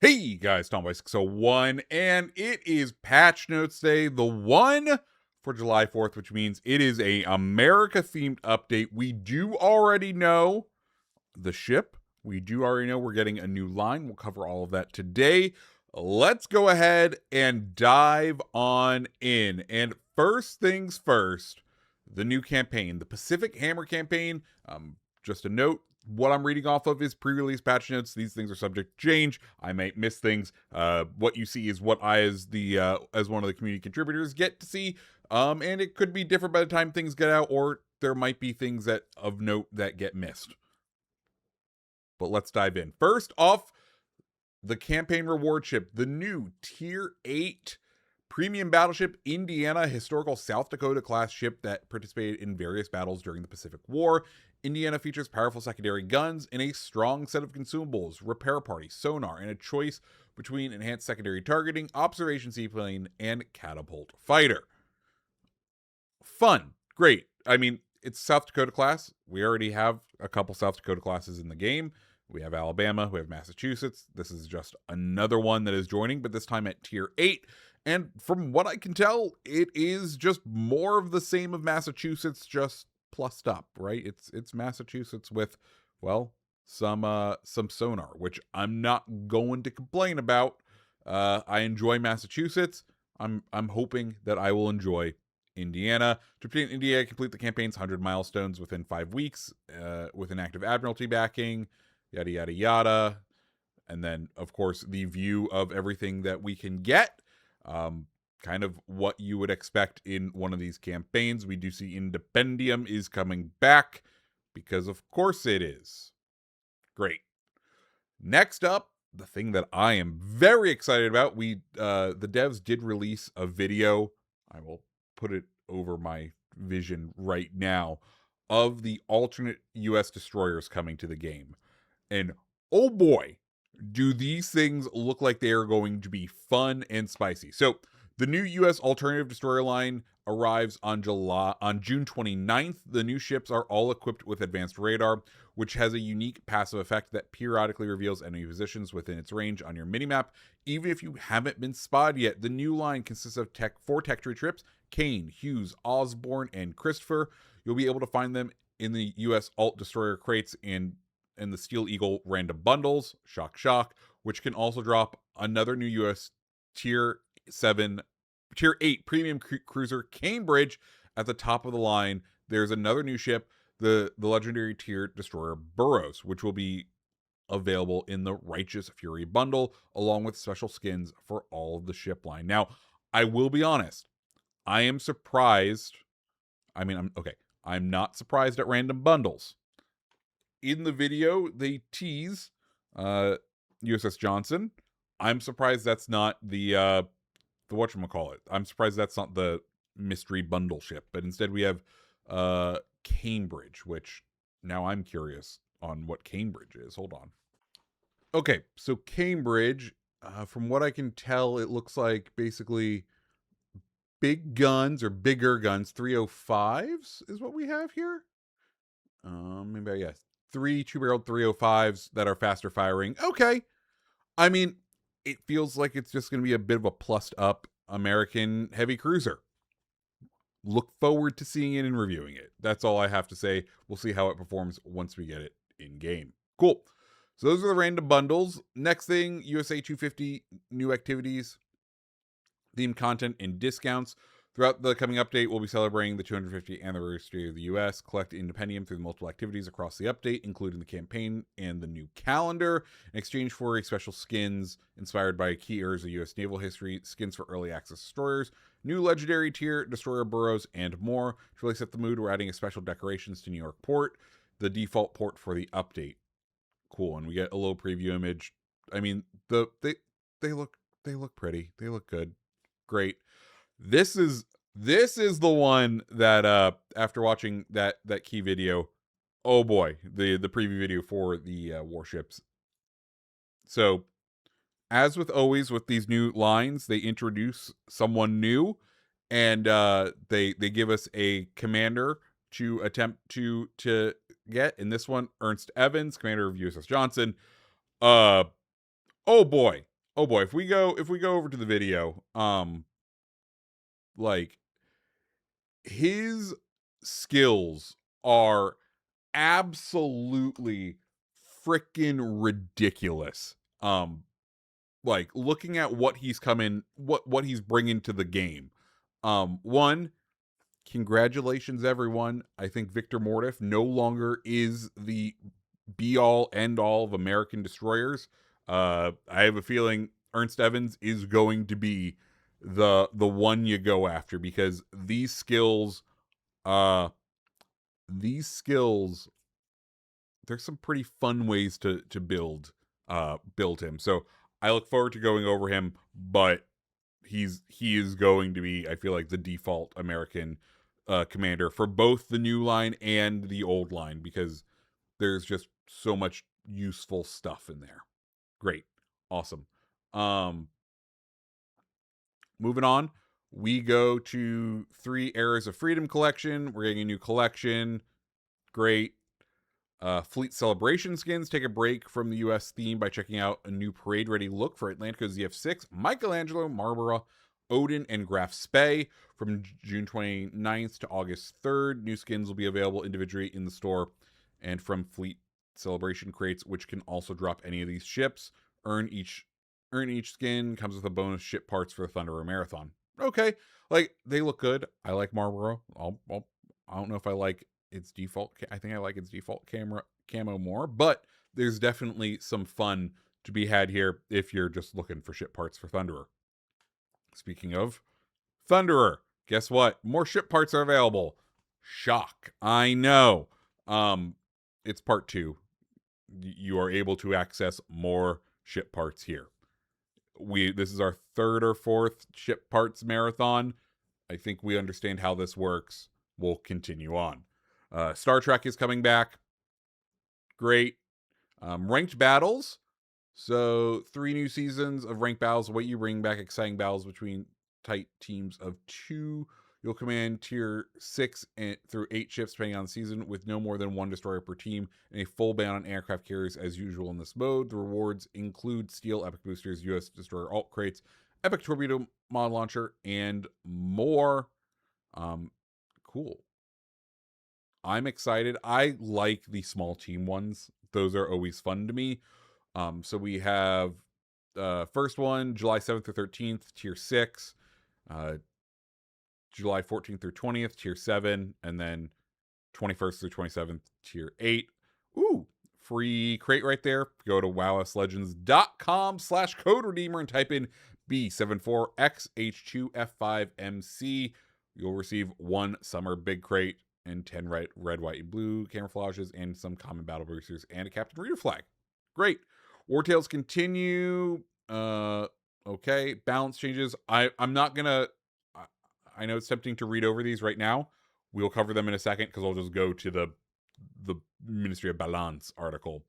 Hey guys, Tom by 601, and it is Patch Notes Day, the one for July 4th, which means it is a America-themed update. We do already know the ship. We do already know we're getting a new line. We'll cover all of that today. Let's go ahead and dive on in. And first things first, the new campaign, the Pacific Hammer campaign. Just a note, what I'm reading off of is pre-release patch notes. These things are subject to change. I might miss things. What you see is what I, as one of the community contributors, get to see. And it could be different by the time things get out, or there might be things that of note that get missed. But let's dive in. First off, the campaign reward ship, the new Tier 8 premium battleship Indiana historical South Dakota class ship that participated in various battles during the Pacific War. Indiana features powerful secondary guns and a strong set of consumables, repair party, sonar, and a choice between enhanced secondary targeting, observation seaplane, and catapult fighter. Fun. Great. I mean, it's South Dakota class. We already have a couple South Dakota classes in the game. We have Alabama, we have Massachusetts. This is just another one that is joining, but this time at Tier 8. And from what I can tell, it is just more of the same of Massachusetts, just plussed up, right? It's Massachusetts with, well, some sonar, which I'm not going to complain about. I enjoy Massachusetts. I'm hoping that I will enjoy Indiana. To obtain Indiana, complete the campaign's 100 milestones within 5 weeks, with an active admiralty backing. Yada, yada, yada. And then, of course, the view of everything that we can get. Kind of what you would expect in one of these campaigns. We do see Independium is coming back, because of course it is. Great. Next up, the thing that I am very excited about. The devs did release a video. I will put it over my vision right now, of the alternate US destroyers coming to the game. And oh boy, do these things look like they are going to be fun and spicy. So the new US alternative destroyer line arrives on June 29th. The new ships are all equipped with advanced radar, which has a unique passive effect that periodically reveals enemy positions within its range on your minimap. Even if you haven't been spotted yet, the new line consists of 4 tech tree trips: Kane, Hughes, Osborne, and Christopher. You'll be able to find them in the US alt destroyer crates and the Steel Eagle random bundles, shock shock, which can also drop another new US tier 8 premium cruiser Cambridge at the top of the line. There's another new ship, the legendary tier destroyer Burroughs, which will be available in the Righteous Fury bundle, along with special skins for all of the ship line. Now, I will be honest, I am surprised. I'm not surprised at random bundles. In the video, they tease USS Johnson. I'm surprised that's not the whatchamacallit. I'm surprised that's not the mystery bundle ship, but instead we have Cambridge, which now I'm curious on what Cambridge is. Hold on. Okay, so Cambridge, from what I can tell, it looks like basically big guns or bigger guns, 305s is what we have here. Maybe, yes. 3 2-barreled 305s that are faster firing. Okay. I mean, it feels like it's just going to be a bit of a plussed up American heavy cruiser. Look forward to seeing it and reviewing it. That's all I have to say. We'll see how it performs once we get it in game. Cool. So those are the random bundles. Next thing, USA 250 new activities, themed content, and discounts. Throughout the coming update, we'll be celebrating the 250th anniversary of the US. Collect Independium through multiple activities across the update, including the campaign and the new calendar, in exchange for special skins inspired by key eras of US naval history, skins for early access destroyers, new legendary tier destroyer Burroughs, and more. To really set the mood, we're adding special decorations to New York Port, the default port for the update. Cool, and we get a little preview image. I mean, they look pretty. They look good. Great. This is the one that after watching that key video, oh boy, the preview video for the warships. So, as with always with these new lines, they introduce someone new, and they give us a commander to attempt to get. In this one, Ernest Evans, commander of USS Johnson. Oh boy, oh boy, if we go over to the video, like his skills are absolutely freaking ridiculous. Like looking at what he's coming, what he's bringing to the game. One, congratulations everyone. I think Victor Mortiff no longer is the be all end all of American destroyers. I have a feeling Ernst Evans is going to be the one you go after, because uh these skills, there's some pretty fun ways to build him. So I look forward to going over him, but he is going to be, I feel like, the default American commander for both the new line and the old line, because there's just so much useful stuff in there. Great. Awesome. Moving on, we go to 3 Eras of Freedom collection. We're getting a new collection. Great. Fleet Celebration skins. Take a break from the US theme by checking out a new parade ready look for Atlantico's ZF6, Michelangelo, Marlborough, Odin, and Graf Spey from June 29th to August 3rd. New skins will be available individually in the store and from Fleet Celebration crates, which can also drop any of these ships. Earn each skin, comes with a bonus ship parts for the Thunderer Marathon. Okay, like they look good. I like Marlborough. I don't know if I like its default. I think I like its default camo more, but there's definitely some fun to be had here if you're just looking for ship parts for Thunderer. Speaking of Thunderer, guess what? More ship parts are available. Shock. I know. It's part 2. You are able to access more ship parts here. This is our 3rd or 4th ship parts marathon. I think we understand how this works. We'll continue on. Star Trek is coming back. Great. Ranked battles. So 3 new seasons of ranked battles await you, bring back exciting battles between tight teams of 2. You'll command tier 6 through 8 ships depending on the season, with no more than 1 destroyer per team, and a full ban on aircraft carriers as usual in this mode. The rewards include Steel Epic Boosters, US Destroyer Alt Crates, Epic Torpedo Mod Launcher, and more. Cool. I'm excited. I like the small team ones. Those are always fun to me. So we have first one, July 7th through 13th, tier 6. July 14th through 20th, tier 7. And then 21st through 27th, tier 8. Ooh, free crate right there. Go to wowslegends.com/code redeemer and type in B74XH2F5MC. You'll receive 1 summer big crate and 10 red, white, and blue camouflages, and some common battle boosters, and a Captain Reader flag. Great. War Tales continue. Okay. Balance changes. I'm not gonna. I know it's tempting to read over these right now. We'll cover them in a second because I'll just go to the Ministry of Balance article.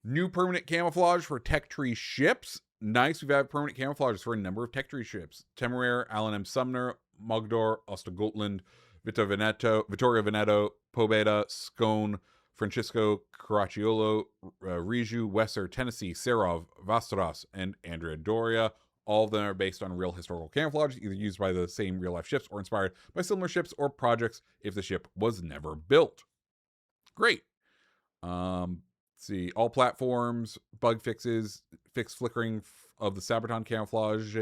New permanent camouflage for Tech Tree ships. Nice. We've had permanent camouflages for a number of Tech Tree ships: Temeraire, Alan M. Sumner, Mogdor, Ostagotland, Vittorio Veneto, Pobeda, Scone, Francisco Caracciolo, Riju, Wesser, Tennessee, Serov, Vastaras, and Andrea Doria. All of them are based on real historical camouflage, either used by the same real-life ships or inspired by similar ships or projects if the ship was never built. Great. Let's see. All platforms, bug fixes, fix flickering of the Sabaton camouflage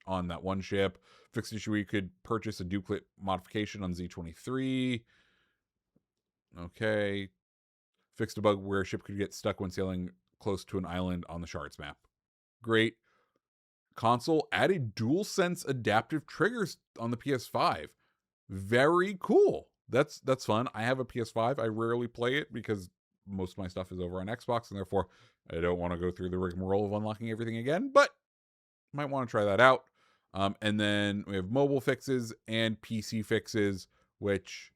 on that one ship. Fixed issue where you could purchase a duplicate modification on Z23. Okay. Fixed a bug where a ship could get stuck when sailing close to an island on the Shards map. Great. Console added DualSense adaptive triggers on the PS5. Very cool. That's fun. I have a PS5. I rarely play it because most of my stuff is over on Xbox, and therefore I don't want to go through the rigmarole of unlocking everything again, but might want to try that out. And then we have mobile fixes and PC fixes, which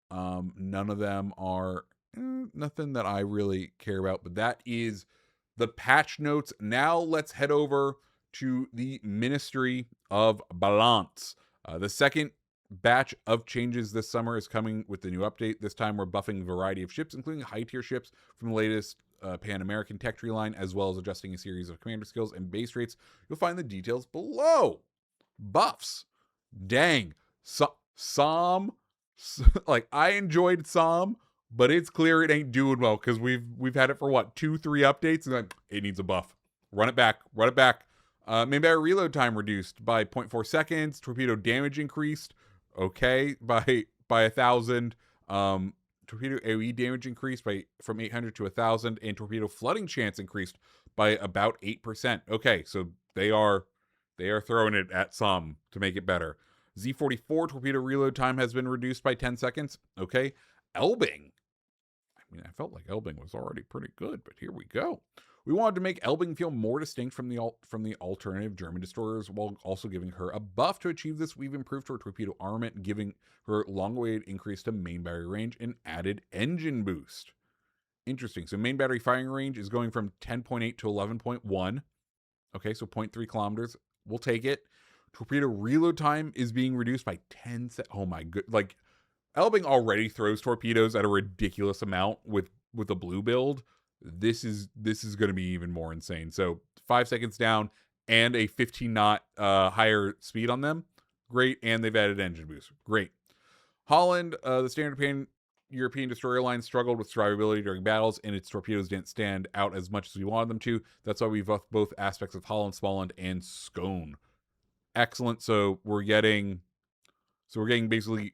none of them are nothing that I really care about, but that is the patch notes. Now let's head over to the Ministry of Balance. The second batch of changes this summer is coming with the new update. This time we're buffing a variety of ships, including high-tier ships from the latest Pan American tech tree line, as well as adjusting a series of commander skills and base rates. You'll find the details below. Buffs. Dang. Som. Like, I enjoyed Som, but it's clear it ain't doing well because we've had it for what, 2-3 updates, and like, it needs a buff. Run it back. Main battery reload time reduced by 0.4 seconds. Torpedo damage increased. Okay, by 1,000. Torpedo AoE damage increased from 800 to 1,000, and torpedo flooding chance increased by about 8%. Okay, so they are throwing it at some to make it better. Z44 torpedo reload time has been reduced by 10 seconds. Okay, Elbing. I mean, I felt like Elbing was already pretty good, but here we go. We wanted to make Elbing feel more distinct from the alternative German destroyers, while also giving her a buff. To achieve this, we've improved her torpedo armament and giving her long-awaited increase to main battery range and added engine boost. Interesting. So main battery firing range is going from 10.8 to 11.1. Okay, so 0.3 kilometers. We'll take it. Torpedo reload time is being reduced by 10 seconds. Oh my good. Like, Elbing already throws torpedoes at a ridiculous amount with a blue build. This is going to be even more insane. So 5 seconds down and a 15 knot higher speed on them. Great. And they've added engine boost. Great. Holland, the standard European destroyer line struggled with survivability during battles, and its torpedoes didn't stand out as much as we wanted them to. That's why we buffed both aspects of Holland, Småland, and Skåne. Excellent. So we're getting basically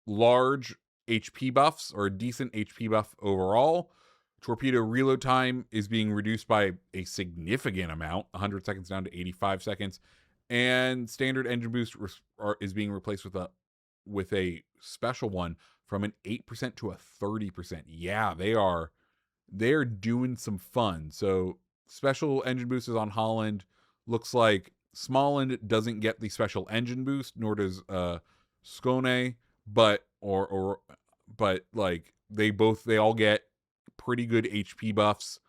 large HP buffs, or a decent HP buff overall. Torpedo reload time is being reduced by a significant amount, 100 seconds down to 85 seconds. And standard engine boost is being replaced with a special one from an 8% to a 30%. Yeah, they're doing some fun. So special engine boost is on Holland. Looks like Småland doesn't get the special engine boost, nor does Skåne, but like they all get pretty good HP buffs.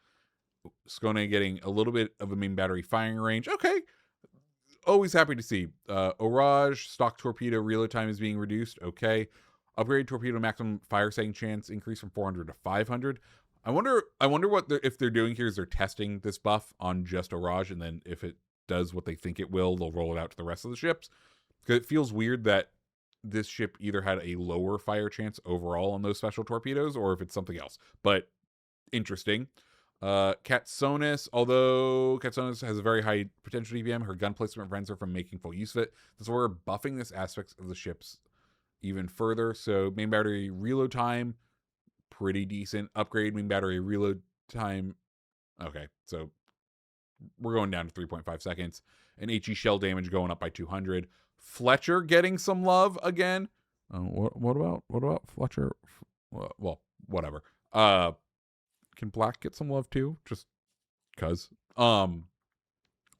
Skåne getting a little bit of a main battery firing range. Okay. Always happy to see. Orage, stock torpedo reload time is being reduced. Okay. Upgrade torpedo maximum fire setting chance increase from 400 to 500. I wonder what if they're doing here is they're testing this buff on just Orage, and then if it does what they think it will, they'll roll it out to the rest of the ships. Because it feels weird that this ship either had a lower fire chance overall on those special torpedoes, or if it's something else. But interesting. Katsonis, although Katsonis has a very high potential DPM, her gun placement prevents her from making full use of it. That's why we're buffing this aspect of the ships even further. So main battery reload time, pretty decent. Upgrade main battery reload time. Okay, so we're going down to 3.5 seconds. And HE shell damage going up by 200. Fletcher getting some love again. What about Fletcher? Well, whatever. Can Black get some love too? Just cuz.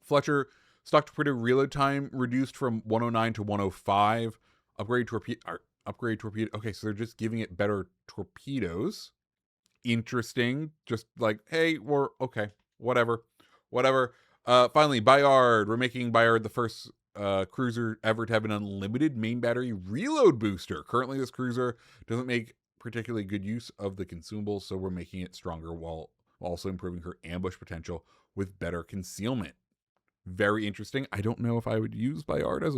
Fletcher stock torpedo reload time reduced from 109 to 105. Upgrade torpedo. Okay, so they're just giving it better torpedoes. Interesting. Just like, hey, we're okay. Whatever. Finally, Bayard. We're making Bayard the first cruiser ever to have an unlimited main battery reload booster. Currently, this cruiser doesn't make particularly good use of the consumables, so we're making it stronger while also improving her ambush potential with better concealment. Very interesting. I don't know if I would use Bayard as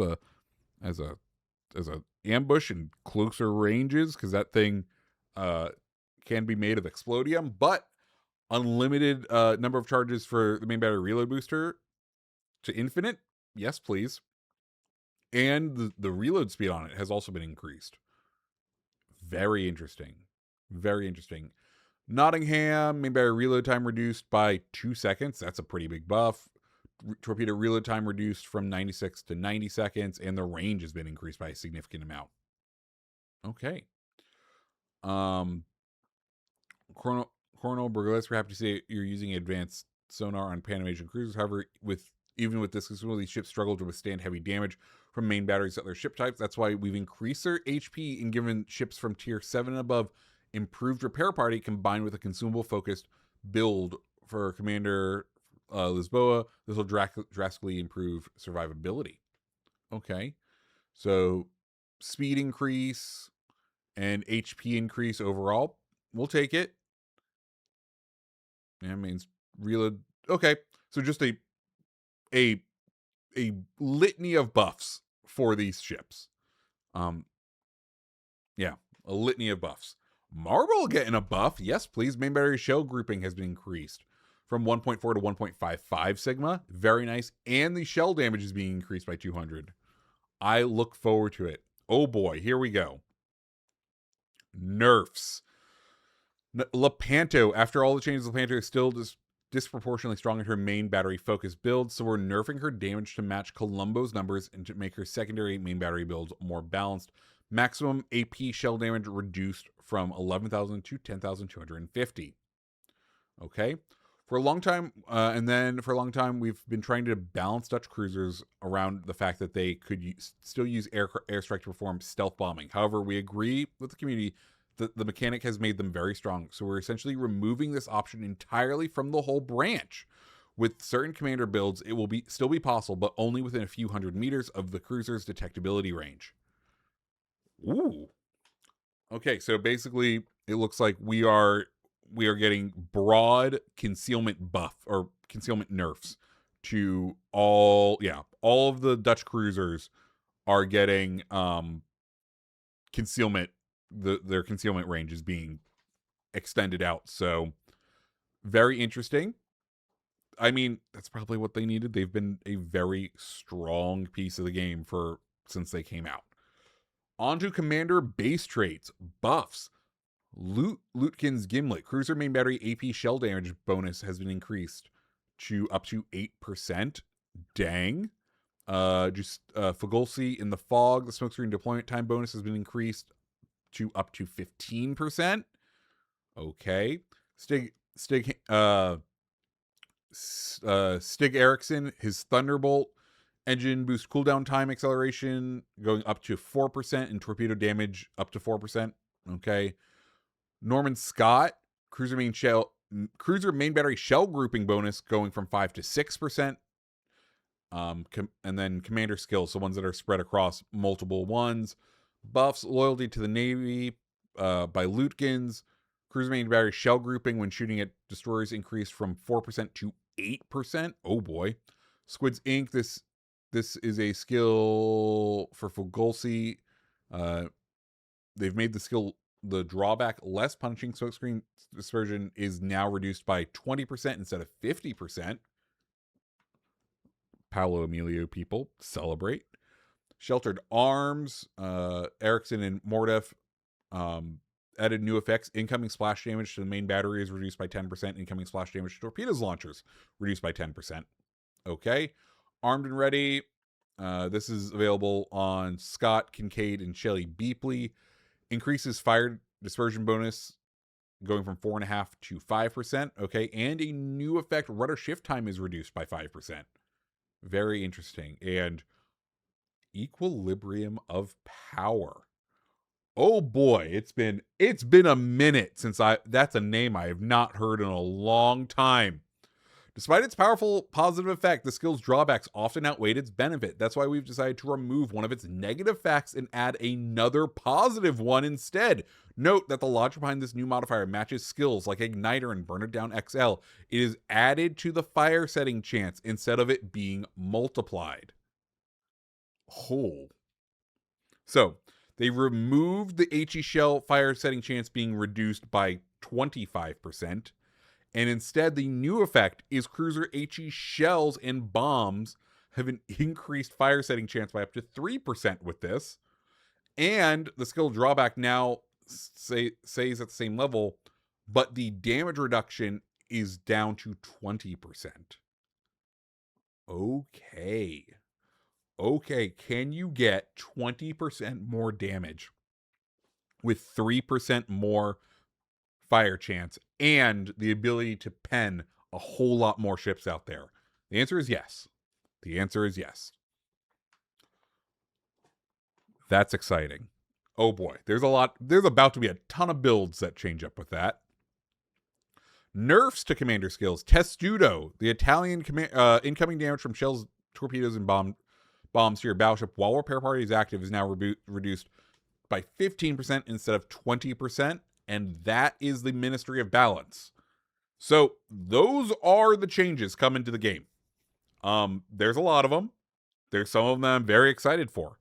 a ambush in closer ranges, because that thing can be made of explodium, but unlimited number of charges for the main battery reload booster to infinite, yes please. And the reload speed on it has also been increased. Very interesting. Nottingham, main battery reload time reduced by 2 seconds. That's a pretty big buff. Torpedo reload time reduced from 96 to 90 seconds, and the range has been increased by a significant amount. Okay. Coronel Burgles, we're happy to say you're using advanced sonar on Pan Asian cruisers. However, even with this, some of these ships struggle to withstand heavy damage from main batteries at their ship types. That's why we've increased their HP and given ships from tier 7 and above improved repair party combined with a consumable focused build for Commander Lisboa. This will drastically improve survivability. Okay. So speed increase and HP increase overall. We'll take it. Yeah, means reload. Okay, so just a a litany of buffs for these ships. Um, yeah, a litany of buffs. Marble getting a buff. Yes, please. Main battery shell grouping has been increased from 1.4 to 1.55 sigma. Very nice. And the shell damage is being increased by 200. I look forward to it. Oh boy, here we go. Nerfs. Lepanto, after all the changes, Lepanto is still disproportionately strong in her main battery focus build, so we're nerfing her damage to match Columbo's numbers and to make her secondary main battery builds more balanced. Maximum AP shell damage reduced from 11,000 to 10,250. Okay. For a long time, we've been trying to balance Dutch cruisers around the fact that they could still use airstrike to perform stealth bombing. However, we agree with the community that the mechanic has made them very strong. So we're essentially removing this option entirely from the whole branch. With certain commander builds, it will still be possible, but only within a few hundred meters of the cruiser's detectability range. Ooh. Okay, so basically, it looks like we are getting broad concealment buff or concealment nerfs to all of the Dutch cruisers are getting concealment. Their concealment range is being extended out. So very interesting. I mean, that's probably what they needed. They've been a very strong piece of the game since they came out. On to commander base traits, buffs. Lutkin's Gimlet, cruiser main battery AP shell damage bonus has been increased to up to 8%. Dang. Fugolsi in the fog, the smokescreen deployment time bonus has been increased to up to 15%. Okay. Stig Erickson, his Thunderbolt engine boost cooldown time acceleration going up to 4% and torpedo damage up to 4%. Okay. Norman Scott, cruiser main battery shell grouping bonus going from 5 to 6%. And then commander skills, so ones that are spread across multiple ones. Buffs, loyalty to the Navy by Lutkins. Cruiser main battery shell grouping when shooting at destroyers increased from 4% to 8%. Oh boy. Squids Inc. This is a skill for Fugolsi. They've made the drawback less punishing. Smokescreen dispersion is now reduced by 20% instead of 50%. Paolo Emilio people celebrate. Sheltered Arms, Erickson and Mordef added new effects. Incoming splash damage to the main battery is reduced by 10%. Incoming splash damage to torpedoes launchers reduced by 10%. Okay. Armed and Ready. This is available on Scott, Kincaid, and Shelley Beepley. Increases fire dispersion bonus going from 4.5% to 5%. Okay. And a new effect, rudder shift time is reduced by 5%. Very interesting. And Equilibrium of Power. Oh boy, it's been a minute since that's a name I have not heard in a long time. Despite its powerful positive effect, the skill's drawbacks often outweighed its benefit. That's why we've decided to remove one of its negative facts and add another positive one instead. Note that the logic behind this new modifier matches skills like Igniter and Burn It Down XL. It is added to the fire setting chance instead of it being multiplied. Oh. So, they removed the HE shell fire setting chance being reduced by 25%. And instead, the new effect is cruiser HE shells and bombs have an increased fire setting chance by up to 3% with this. And the skill drawback now stays at the same level, but the damage reduction is down to 20%. Okay, can you get 20% more damage with 3% more fire chance and the ability to pen a whole lot more ships out there? The answer is yes. That's exciting. Oh boy, there's about to be a ton of builds that change up with that. Nerfs to commander skills. Testudo, the Italian incoming damage from shells, torpedoes, and bombs to your battleship while repair party is active is now reduced by 15% instead of 20%. And that is the Ministry of Balance. So those are the changes coming to the game. There's a lot of them. There's some of them I'm very excited for.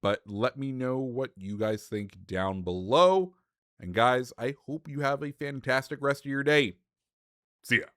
But let me know what you guys think down below. And guys, I hope you have a fantastic rest of your day. See ya.